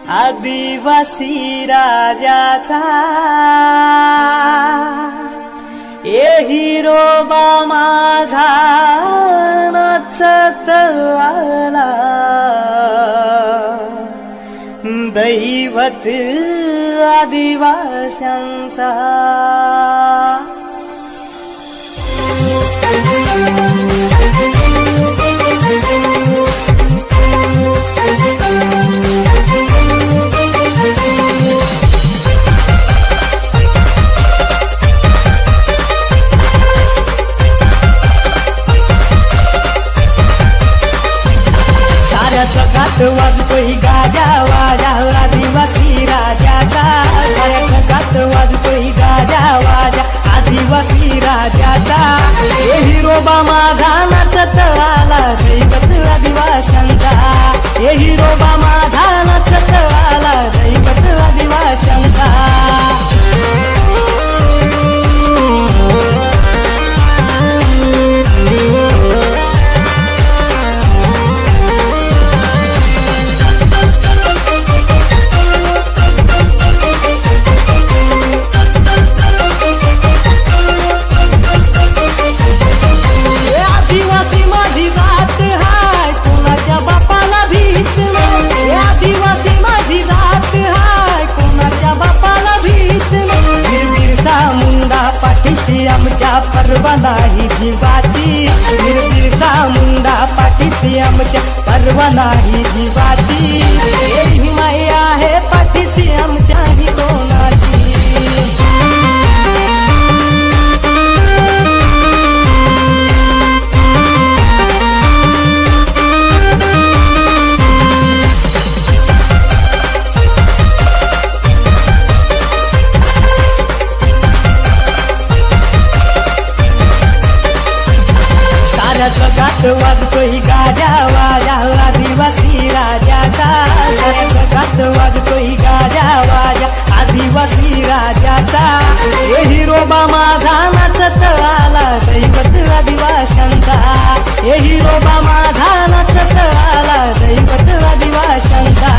आदिवासी राजाचा हिरोबा माझा नाचत आला, दैवत आदिवास्यांचा। जगात वाजतोय गाजा वाजा आदिवासी राजाचा, साऱ्या जगात वाजतोय गाजा वाजा आदिवासी राजाचा। हिरोबा माझा नाचत आला, दैवत आदिवास्यांचा। हिरोबा माझा नाचत आला, दैवत आदिवास्यांचा। आमच्या परवा नाही जीवाची, बिरसा मुंडा पाठीशी आमच्या परवा नाही जीवाची। ही माई आहे पाठीशी आमच्या ही कोणाची। जगात वाजतोय गाजा वाजा आदिवासी राजाचा, साऱ्या जगात वाजतोय गाजा वाजा आदिवासी राजाचा। हिरोबा माझा नाचत आला, दैवत आदिवास्यांचा। हिरोबा माझा नाचत आला, दैवत आदिवास्यांचा।